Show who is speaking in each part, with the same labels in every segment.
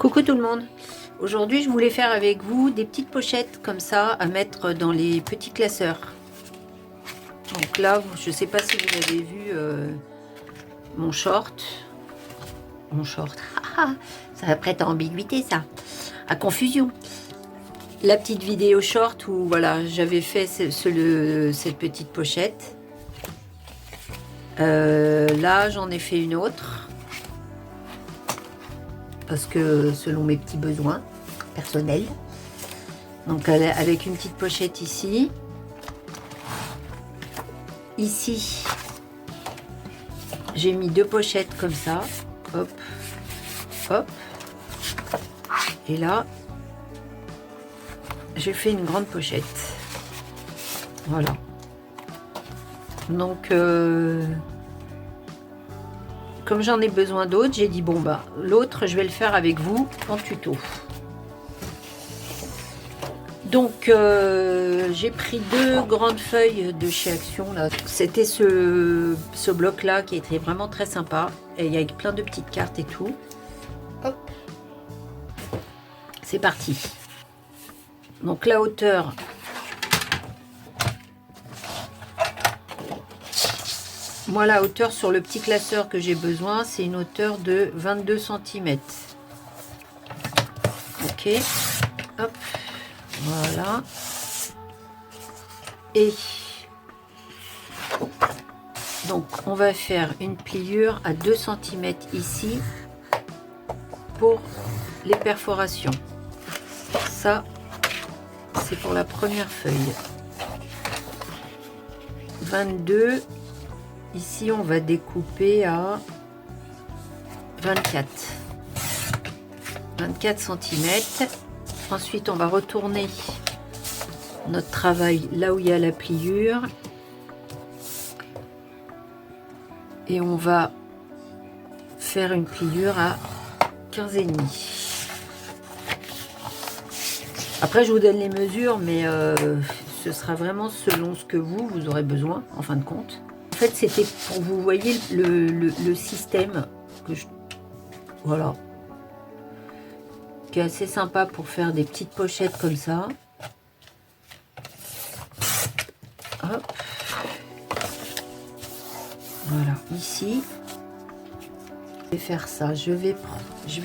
Speaker 1: Coucou tout le monde. Aujourd'hui, je voulais faire avec vous des petites pochettes comme ça à mettre dans les petits classeurs. Donc là, je ne sais pas si vous avez vu mon short. Mon short. Ça va prêter à ambiguïté ça. À confusion. La petite vidéo short où voilà, j'avais fait cette petite pochette. Là, j'en ai fait une autre. Parce que selon mes petits besoins personnels. Donc avec une petite pochette ici. Ici, j'ai mis deux pochettes comme ça. Hop, hop. Et là, j'ai fait une grande pochette. Voilà. Donc, comme j'en ai besoin d'autres, j'ai dit bon bah l'autre je vais le faire avec vous en tuto. Donc j'ai pris deux grandes feuilles de chez Action là. C'était ce bloc là qui était vraiment très sympa et il y a plein de petites cartes et tout. Hop. C'est parti. Donc la hauteur. Moi, la hauteur sur le petit classeur que j'ai besoin, c'est une hauteur de 22 cm. Ok. Hop. Voilà. Et donc, on va faire une pliure à 2 cm ici pour les perforations. Ça, c'est pour la première feuille. 22. Ici, on va découper à 24 cm. Ensuite, on va retourner notre travail là où il y a la pliure. Et on va faire une pliure à 15,5. Après, je vous donne les mesures, mais ce sera vraiment selon ce que vous aurez besoin, en fin de compte. En fait, c'était pour vous voyez le système que voilà, qui est assez sympa pour faire des petites pochettes comme ça. Hop. Voilà, ici, je vais faire ça. Je vais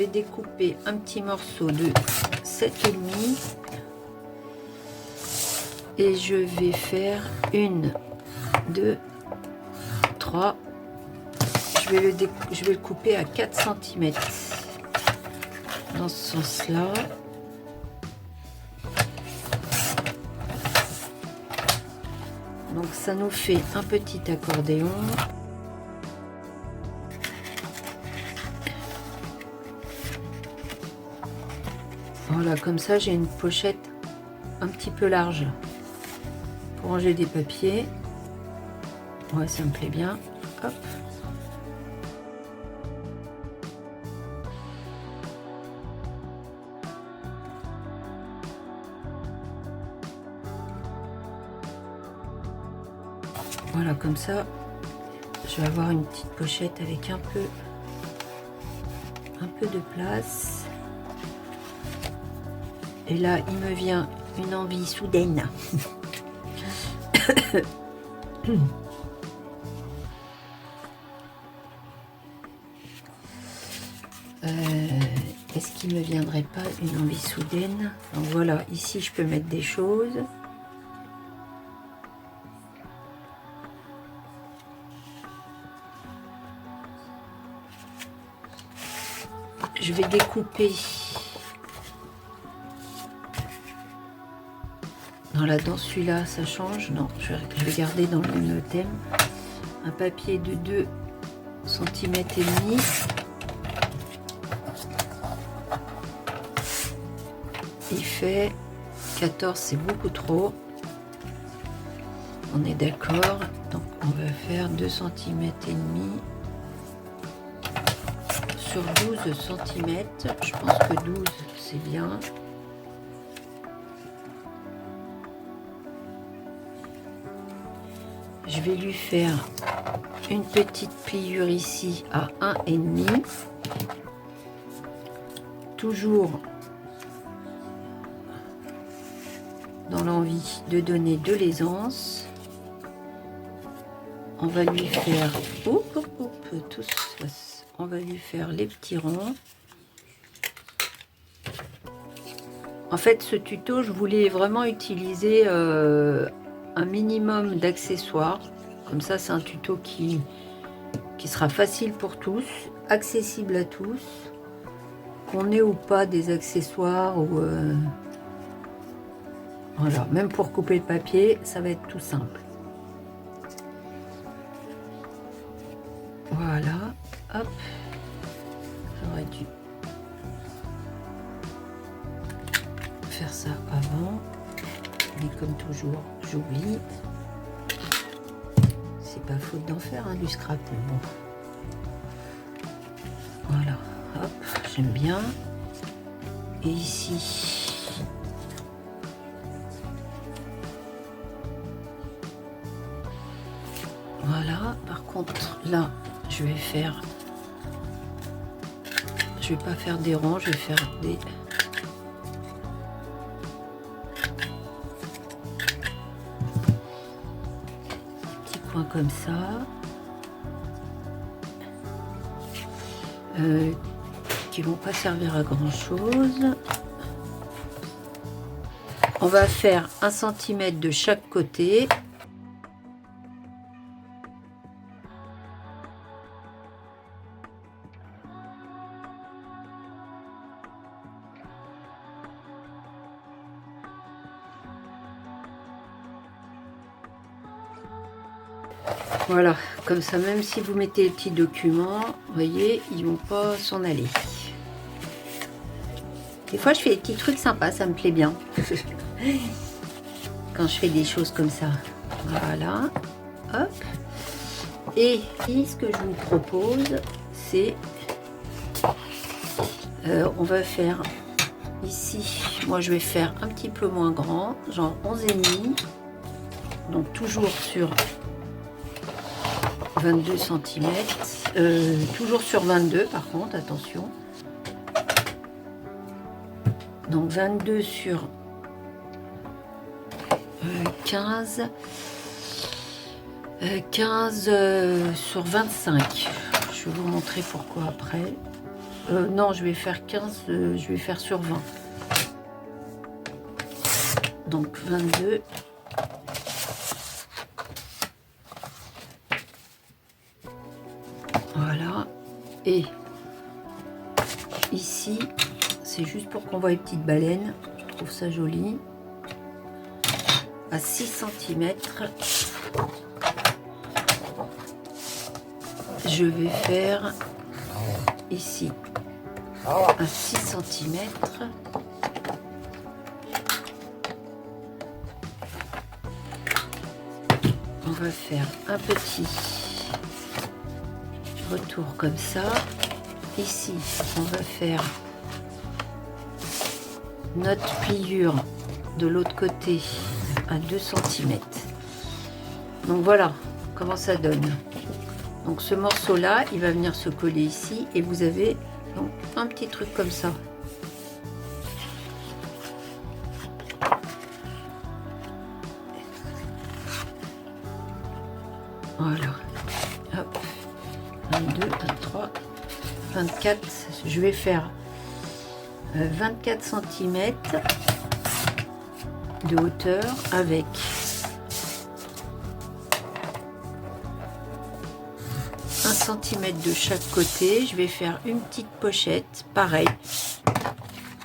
Speaker 1: découper un petit morceau de 7,5 et je vais faire 1, 2, 3. Je vais le couper à 4 cm dans ce sens là. Donc ça nous fait un petit accordéon. Voilà, comme ça j'ai une pochette un petit peu large pour ranger des papiers. Ouais, ça me plaît bien. Hop. Voilà, comme ça, je vais avoir une petite pochette avec un peu de place. Et là, il me vient une envie soudaine. Est-ce qu'il me viendrait pas une envie soudaine? Donc voilà, ici je peux mettre des choses. Je vais découper. Voilà, dans celui-là, ça change. Non, je vais garder dans le même thème. Un papier de 2 cm et demi. Il fait 14, c'est beaucoup trop. On est d'accord. Donc on va faire 2 cm et demi sur 12 cm. Je pense que 12 c'est bien. Je vais lui faire une petite pliure ici à 1,5. toujours dans l'envie de donner de l'aisance. On va lui faire on va lui faire les petits ronds. En fait, ce tuto, je voulais vraiment utiliser un minimum d'accessoires. Comme ça, c'est un tuto qui sera facile pour tous, accessible à tous, qu'on ait ou pas des accessoires ou voilà, même pour couper le papier, ça va être tout simple. Voilà, hop, j'aurais dû faire ça avant, mais comme toujours, j'oublie. C'est pas faute d'en faire du scrap, mais bon. Voilà, hop, j'aime bien. Et ici, voilà. Par contre, là, je vais pas faire des ronds, je vais faire des petits coins comme ça. Qui vont pas servir à grand chose. On va faire 1 cm de chaque côté. Voilà, comme ça, même si vous mettez les petits documents, vous voyez, ils vont pas s'en aller. Des fois, je fais des petits trucs sympas, ça me plaît bien. Quand je fais des choses comme ça. Voilà, hop. Et ce que je vous propose, c'est... on va faire ici, moi je vais faire un petit peu moins grand, genre 11,5. Donc toujours sur 22 cm, toujours sur 22 par contre, attention. Donc 22 sur 15, 15 sur 25. Je vais vous montrer pourquoi après. Non, je vais faire 15, je vais faire sur 20. Donc 22. Voilà. Et ici, c'est juste pour qu'on voit les petites baleines. Je trouve ça joli. À 6 cm. Je vais faire ici à 6 cm. On va faire un petit retour comme ça. Ici, on va faire notre pliure de l'autre côté à 2 cm. Donc voilà comment ça donne. Donc ce morceau là, il va venir se coller ici et vous avez donc un petit truc comme ça. Voilà. Hop. 22, 23, 24. Je vais faire 24 cm de hauteur avec 1 cm de chaque côté. Je vais faire une petite pochette, pareil,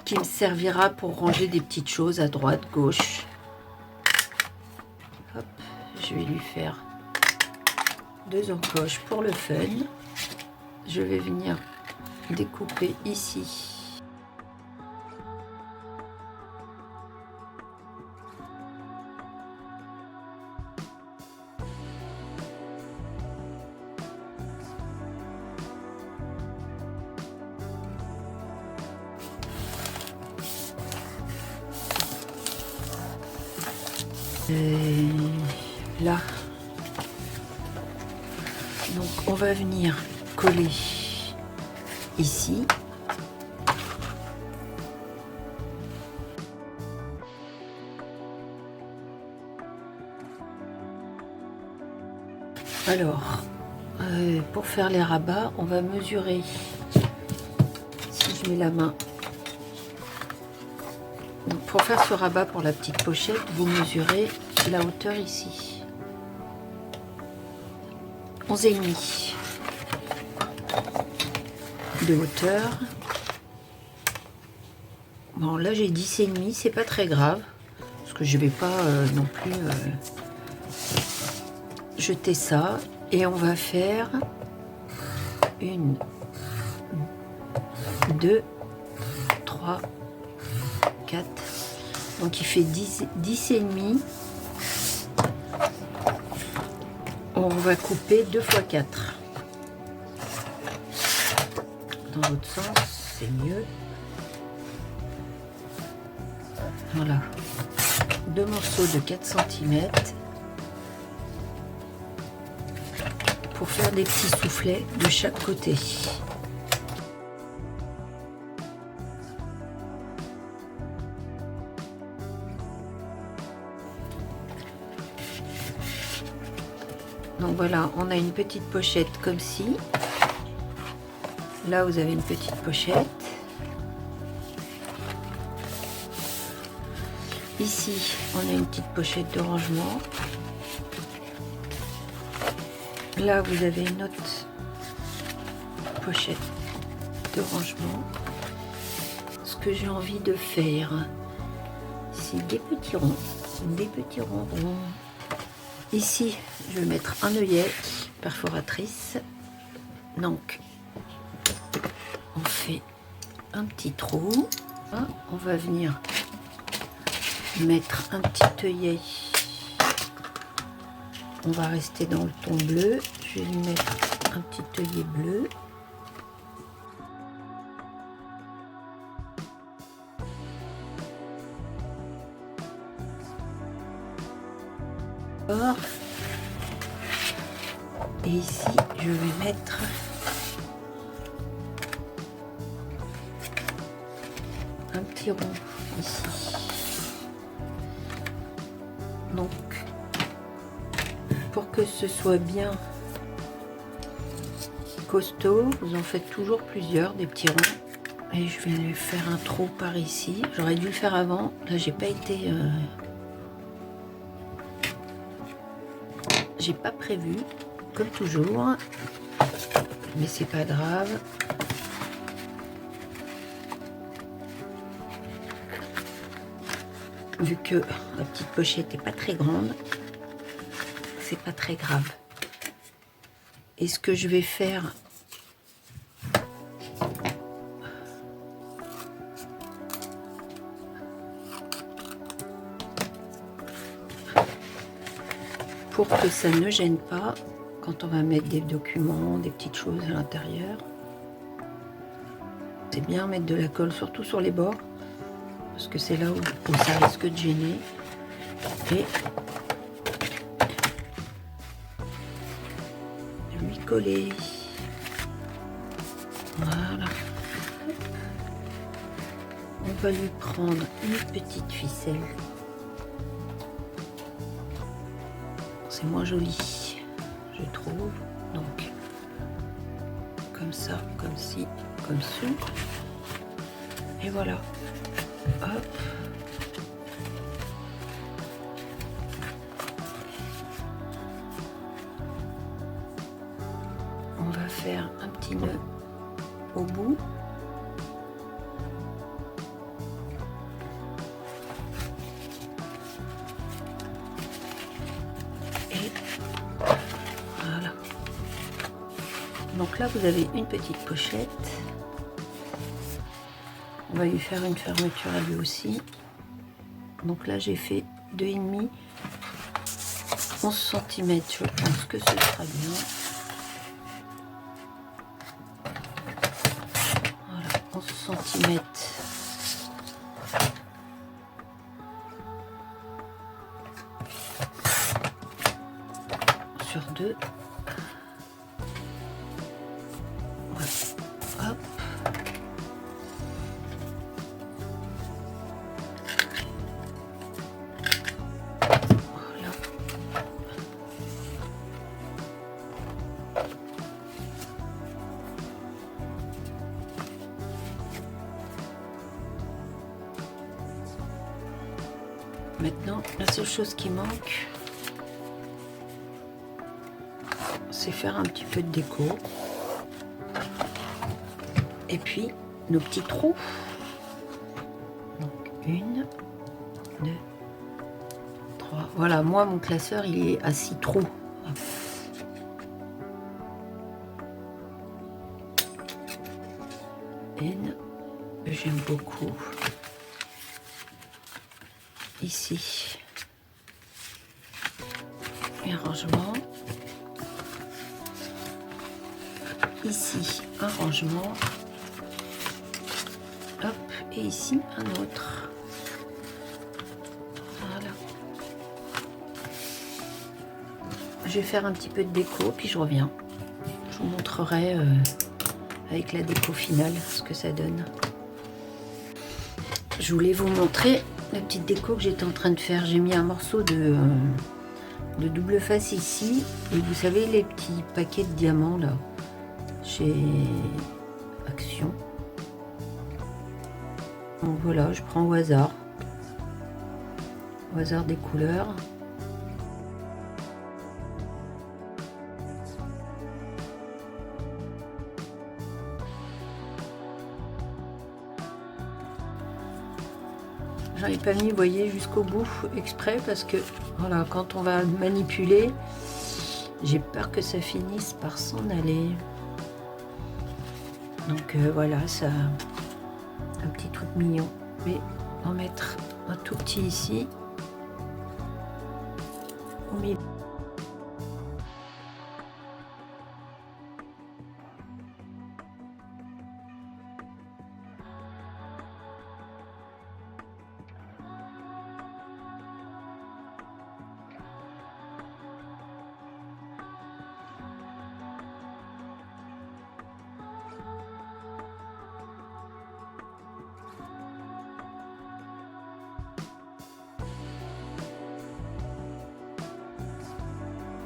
Speaker 1: qui me servira pour ranger des petites choses à droite, gauche. Hop, je vais lui faire 2 encoches pour le fun. Je vais venir découper ici. Et là, donc on va venir coller ici. Alors, pour faire les rabats, on va mesurer. Si je mets la main. Donc, pour faire ce rabat pour la petite pochette, vous mesurez la hauteur ici. 11,5 de hauteur. Bon, là j'ai 10,5, c'est pas très grave. Parce que je vais pas non plus jeter ça. Et on va faire 1, 2, 3, 4. Donc il fait 10,5. On va couper 2 x 4. Dans l'autre sens, c'est mieux. Voilà. 2 morceaux de 4 cm pour faire des petits soufflets de chaque côté. Donc voilà, on a une petite pochette comme ci. Là, vous avez une petite pochette. Ici, on a une petite pochette de rangement. Là, vous avez une autre pochette de rangement. Ce que j'ai envie de faire, c'est des petits ronds. Des petits ronds ronds. Ici, je vais mettre un œillet perforatrice. Donc, on fait un petit trou. On va venir mettre un petit œillet. On va rester dans le ton bleu. Je vais lui mettre un petit œillet bleu. Et ici, je vais mettre un petit rond ici. Donc, pour que ce soit bien costaud, vous en faites toujours plusieurs, des petits ronds. Et je vais lui faire un trou par ici. J'aurais dû le faire avant. Là, j'ai pas été... J'ai pas prévu, comme toujours. Mais c'est pas grave. Vu que la petite pochette n'est pas très grande, c'est pas très grave. Et ce que je vais faire, pour que ça ne gêne pas quand on va mettre des documents, des petites choses à l'intérieur, c'est bien mettre de la colle, surtout sur les bords, parce que c'est là où ça risque de gêner. Et lui coller. Voilà. On va lui prendre une petite ficelle. C'est moins joli, je trouve. Donc, comme ça, comme ci, comme ça. Et voilà. Hop. On va faire un petit nœud au bout. Et voilà. Donc là, vous avez une petite pochette. On va lui faire une fermeture à lui aussi. Donc là, j'ai fait 2,5, 11 cm. Je pense que ce sera bien. Voilà, 11 cm. Sur 2. Voilà. Hop. Maintenant, la seule chose qui manque, c'est faire un petit peu de déco. Et puis, nos petits trous. Donc, 1, 2, 3. Voilà, moi, mon classeur, il est à 6 trous. Hop. Une, j'aime beaucoup. Ici, un rangement. Ici, un rangement. Hop, et ici, un autre. Voilà. Je vais faire un petit peu de déco, puis je reviens. Je vous montrerai avec la déco finale ce que ça donne. Je voulais vous montrer la petite déco que j'étais en train de faire. J'ai mis un morceau de double face ici. Et vous savez les petits paquets de diamants là, chez Action. Donc voilà, je prends au hasard des couleurs. J'en ai pas mis, vous voyez, jusqu'au bout exprès parce que voilà, quand on va le manipuler, j'ai peur que ça finisse par s'en aller. Donc voilà, ça, un petit truc mignon. Je vais en mettre un tout petit ici au milieu.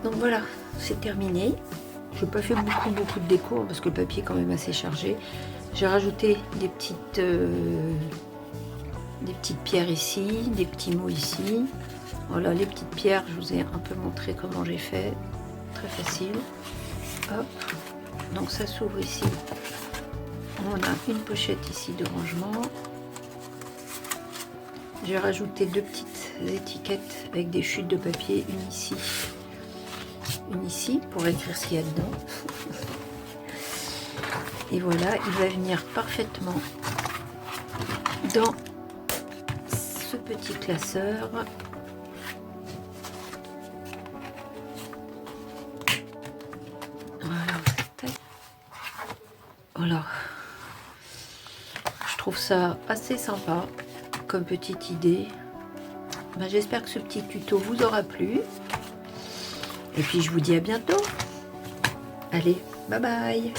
Speaker 1: Donc voilà, c'est terminé. Je n'ai pas fait beaucoup de déco parce que le papier est quand même assez chargé. J'ai rajouté des petites pierres ici, des petits mots ici. Voilà, les petites pierres, je vous ai un peu montré comment j'ai fait. Très facile. Hop. Donc ça s'ouvre ici. On a une pochette ici de rangement. J'ai rajouté 2 petites étiquettes avec des chutes de papier, une ici pour écrire ce qu'il y a dedans. Et voilà, il va venir parfaitement dans ce petit classeur. Voilà. Je trouve ça assez sympa comme petite idée. Ben, j'espère que ce petit tuto vous aura plu. Et puis je vous dis à bientôt. Allez, bye bye.